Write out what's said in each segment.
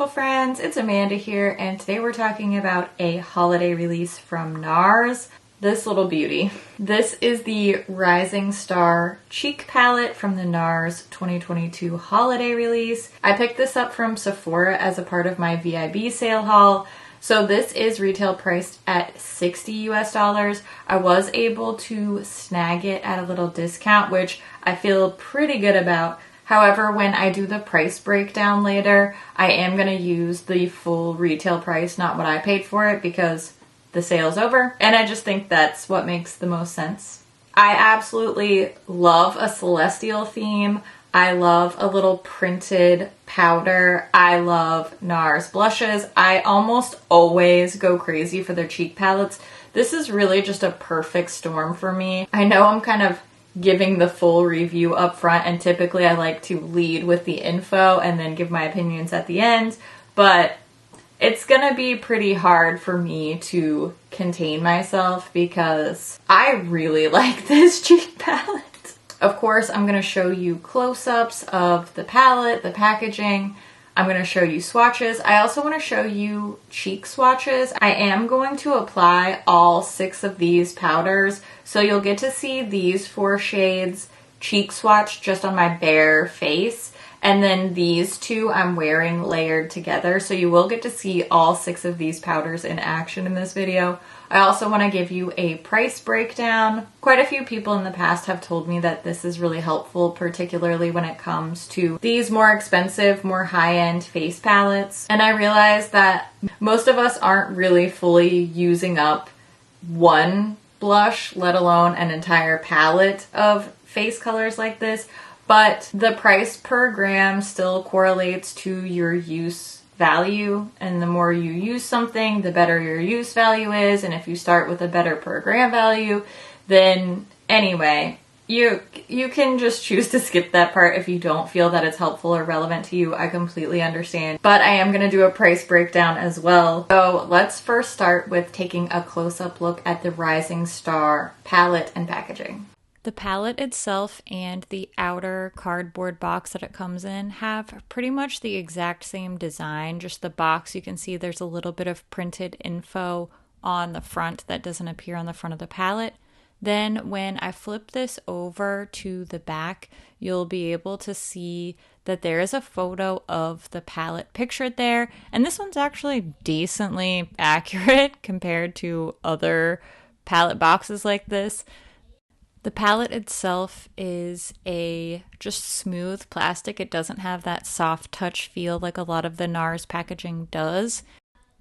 beautiful friends, it's Amanda here, and today we're talking about a holiday release from NARS. This little beauty. This is the Rising Star Cheek Palette from the NARS 2022 holiday release. I picked this up from Sephora as a part of my VIB sale haul. So this is retail priced at $60 US. I was able to snag it at a little discount, which I feel pretty good about. However, when I do the price breakdown later, I am going to use the full retail price, not what I paid for it, because the sale's over. And I just think that's what makes the most sense. I absolutely love a celestial theme. I love a little printed powder. I love NARS blushes. I almost always go crazy for their cheek palettes. This is really just a perfect storm for me. I know I'm kind of giving the full review up front, and typically I like to lead with the info and then give my opinions at the end, but it's gonna be pretty hard for me to contain myself because I really like this cheek palette. Of course, I'm going to show you close-ups of the palette, the packaging. I'm going to show you swatches. I also want to show you cheek swatches. I am going to apply all 6 of these powders, so you'll get to see these 4 shades cheek swatch just on my bare face. And then these 2 I'm wearing layered together, so you will get to see all 6 of these powders in action in this video. I also want to give you a price breakdown. Quite a few people in the past have told me that this is really helpful, particularly when it comes to these more expensive, more high-end face palettes. And I realize that most of us aren't really fully using up one blush, let alone an entire palette of face colors like this. But the price per gram still correlates to your use value, and the more you use something, the better your use value is. And if you start with a better per gram value, then anyway, you can just choose to skip that part if you don't feel that it's helpful or relevant to you. I completely understand. But I am going to do a price breakdown as well. So let's first start with taking a close-up look at the Rising Star palette and packaging. The palette itself and the outer cardboard box that it comes in have pretty much the exact same design. Just the box, you can see there's a little bit of printed info on the front that doesn't appear on the front of the palette. Then when I flip this over to the back, you'll be able to see that there is a photo of the palette pictured there. And this one's actually decently accurate compared to other palette boxes like this. The palette itself is a just smooth plastic. It doesn't have that soft touch feel like a lot of the NARS packaging does.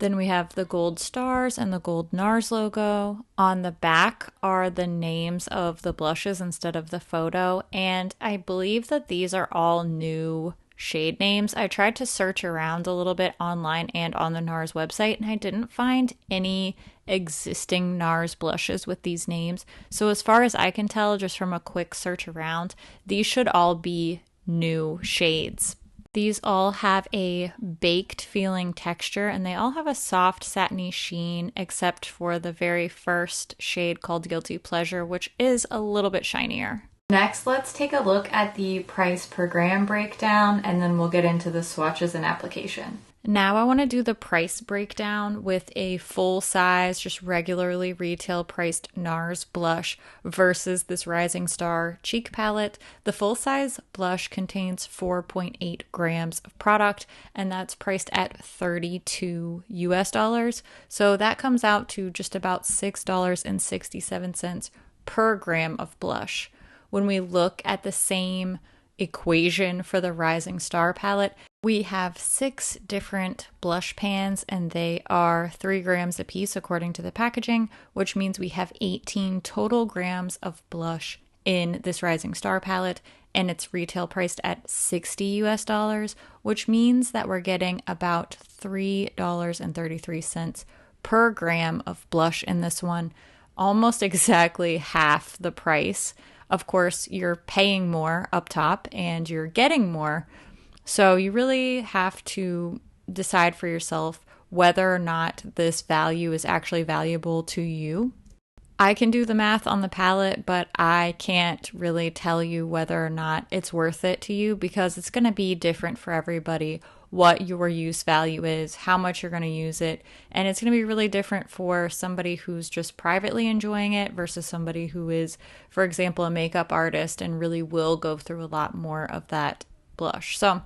Then we have the gold stars and the gold NARS logo. On the back are the names of the blushes instead of the photo, and I believe that these are all new shade names. I tried to search around a little bit online and on the NARS website, and I didn't find any existing NARS blushes with these names. So as far as I can tell, just from a quick search around, these should all be new shades. These all have a baked feeling texture, and they all have a soft satiny sheen, except for the very first shade called Guilty Pleasure, which is a little bit shinier. Next, let's take a look at the price per gram breakdown, and then we'll get into the swatches and application. Now I want to do the price breakdown with a full size, just regularly retail priced NARS blush versus this Rising Star cheek palette. The full size blush contains 4.8 grams of product, and that's priced at $32 US. So that comes out to just about $6.67 per gram of blush. When we look at the same equation for the Rising Star palette, we have 6 different blush pans, and they are 3 grams a piece according to the packaging, which means we have 18 total grams of blush in this Rising Star palette, and it's retail priced at $60 US, which means that we're getting about $3.33 per gram of blush in this one, almost exactly half the price. Of course, you're paying more up top and you're getting more. So you really have to decide for yourself whether or not this value is actually valuable to you. I can do the math on the palette, but I can't really tell you whether or not it's worth it to you because it's going to be different for everybody, what your use value is, how much you're going to use it, and it's going to be really different for somebody who's just privately enjoying it versus somebody who is, for example, a makeup artist and really will go through a lot more of that blush. So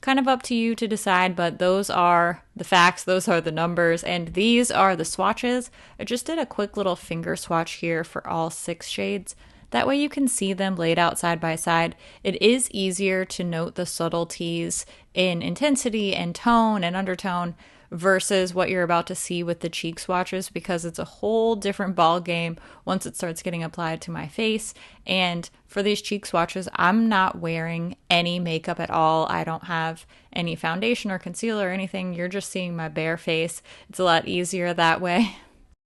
kind of up to you to decide, but those are the facts, those are the numbers, and these are the swatches. I just did a quick little finger swatch here for all 6 shades. That way you can see them laid out side by side. It is easier to note the subtleties in intensity and tone and undertone versus what you're about to see with the cheek swatches because it's a whole different ball game once it starts getting applied to my face. And for these cheek swatches, I'm not wearing any makeup at all. I don't have any foundation or concealer or anything. You're just seeing my bare face. It's a lot easier that way.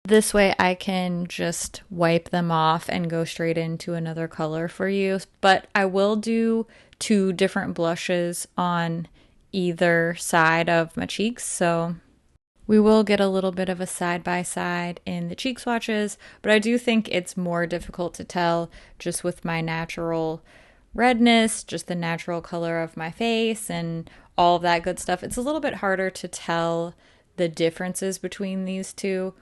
This way I can just wipe them off and go straight into another color for you. But I will do 2 different blushes on either side of my cheeks, so we will get a little bit of a side-by-side in the cheek swatches, but I do think it's more difficult to tell just with my natural redness, just the natural color of my face and all of that good stuff. It's a little bit harder to tell the differences between these two.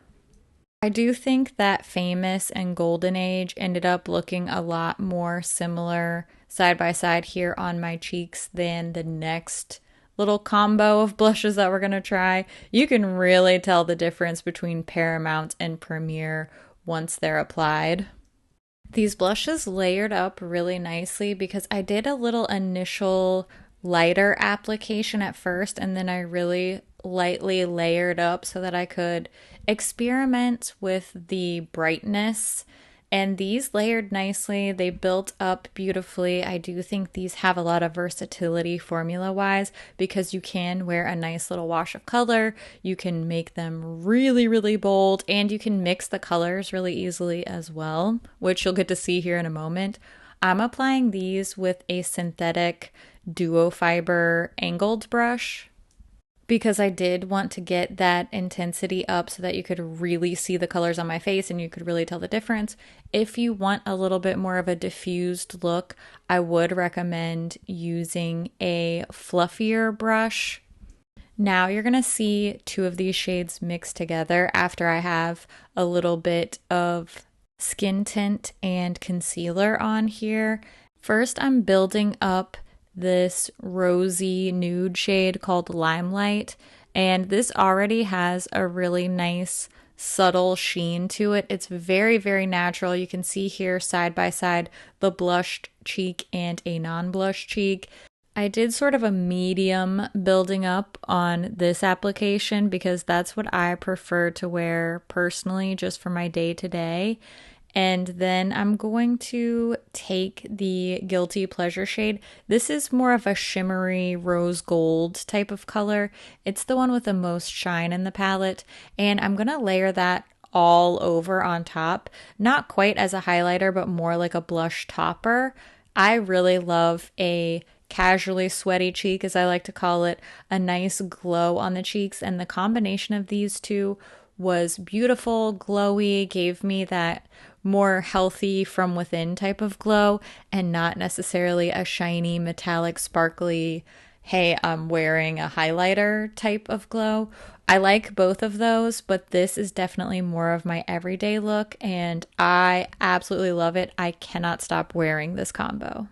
I do think that Famous and Golden Age ended up looking a lot more similar side by side here on my cheeks than the next little combo of blushes that we're going to try. You can really tell the difference between Paramount and Premier once they're applied. These blushes layered up really nicely because I did a little initial lighter application at first and then I really lightly layered up so that I could experiment with the brightness. And these layered nicely, they built up beautifully. I do think these have a lot of versatility formula-wise because you can wear a nice little wash of color, you can make them really, really bold, and you can mix the colors really easily as well, which you'll get to see here in a moment. I'm applying these with a synthetic duo fiber angled brush because I did want to get that intensity up so that you could really see the colors on my face and you could really tell the difference. If you want a little bit more of a diffused look, I would recommend using a fluffier brush. Now you're going to see 2 of these shades mixed together after I have a little bit of skin tint and concealer on here. First, I'm building up this rosy nude shade called Limelight, and this already has a really nice subtle sheen to it. It's very, very natural. You can see here side by side the blushed cheek and a non-blush cheek. I did sort of a medium building up on this application because that's what I prefer to wear personally just for my day-to-day. And then I'm going to take the Guilty Pleasure shade. This is more of a shimmery rose gold type of color. It's the one with the most shine in the palette. And I'm going to layer that all over on top. Not quite as a highlighter, but more like a blush topper. I really love a casually sweaty cheek, as I like to call it, a nice glow on the cheeks. And the combination of these two was beautiful, glowy, gave me that more healthy from within type of glow and not necessarily a shiny, metallic, sparkly, hey, I'm wearing a highlighter type of glow. I like both of those, but this is definitely more of my everyday look and I absolutely love it. I cannot stop wearing this combo.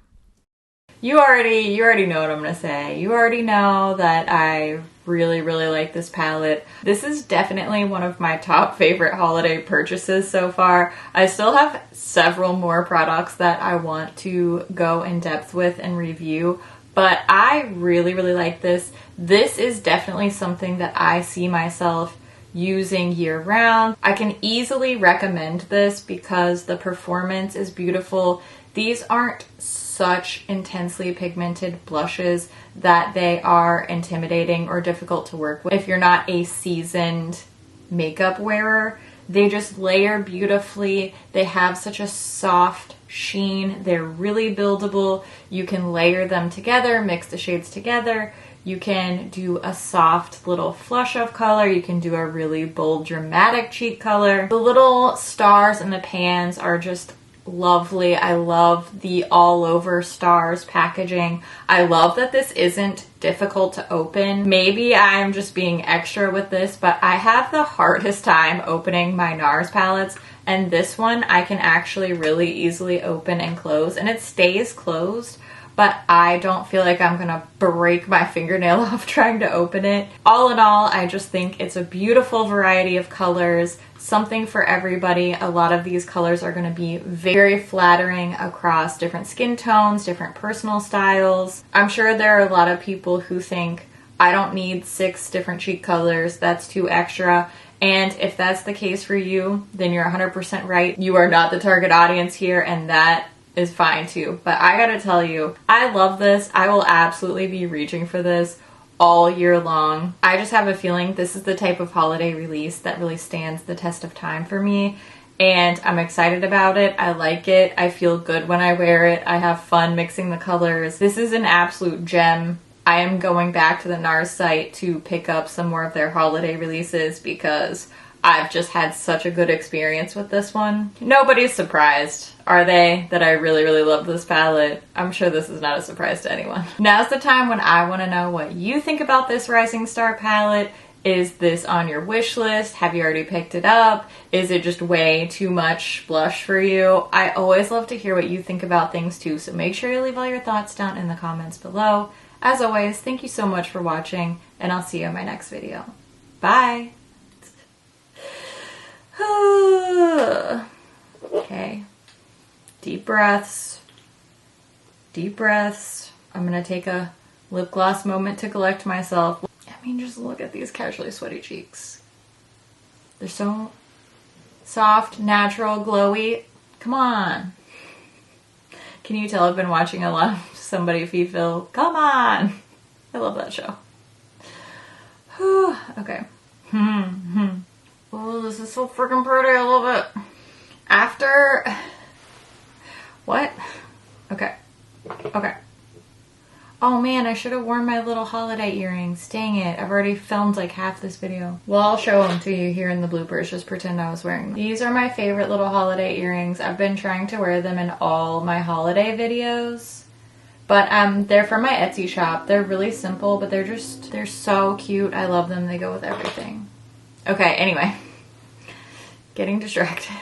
You already know what I'm gonna say. You already know that I really, really like this palette. This is definitely one of my top favorite holiday purchases so far. I still have several more products that I want to go in depth with and review, but I really, really like this. This is definitely something that I see myself using year round. I can easily recommend this because the performance is beautiful. These aren't such intensely pigmented blushes that they are intimidating or difficult to work with if you're not a seasoned makeup wearer. They just layer beautifully. They have such a soft sheen. They're really buildable. You can layer them together, mix the shades together. You can do a soft little flush of color. You can do a really bold, dramatic cheek color. The little stars in the pans are just lovely. I love the all over stars packaging. I love that this isn't difficult to open. Maybe I'm just being extra with this, but I have the hardest time opening my NARS palettes, and this one I can actually really easily open and close, and it stays closed, but I don't feel like I'm gonna break my fingernail off trying to open it. All in all, I just think it's a beautiful variety of colors, something for everybody. A lot of these colors are gonna be very flattering across different skin tones, different personal styles. I'm sure there are a lot of people who think, I don't need 6 different cheek colors, that's too extra. And if that's the case for you, then you're 100% right. You are not the target audience here, and that is fine too. But I gotta tell you, I love this. I will absolutely be reaching for this all year long. I just have a feeling this is the type of holiday release that really stands the test of time for me, and I'm excited about it. I like it. I feel good when I wear it. I have fun mixing the colors. This is an absolute gem. I am going back to the NARS site to pick up some more of their holiday releases because I've just had such a good experience with this one. Nobody's surprised, are they, that I really, really love this palette? I'm sure this is not a surprise to anyone. Now's the time when I want to know what you think about this Rising Star palette. Is this on your wish list? Have you already picked it up? Is it just way too much blush for you? I always love to hear what you think about things too, so make sure you leave all your thoughts down in the comments below. As always, thank you so much for watching, and I'll see you in my next video. Bye! Okay, deep breaths, deep breaths. I'm gonna take a lip gloss moment to collect myself. I mean, just look at these casually sweaty cheeks. They're so soft, natural, glowy. Come on. Can you tell I've been watching a lot of Somebody Fulfill? Come on. I love that show. Okay. Oh, this is so freaking pretty. I love it. After... What? Okay. Okay. Oh man, I should have worn my little holiday earrings. Dang it. I've already filmed like half this video. Well, I'll show them to you here in the bloopers. Just pretend I was wearing them. These are my favorite little holiday earrings. I've been trying to wear them in all my holiday videos. But they're from my Etsy shop. They're really simple, but they're so cute. I love them. They go with everything. Okay, anyway. Getting distracted.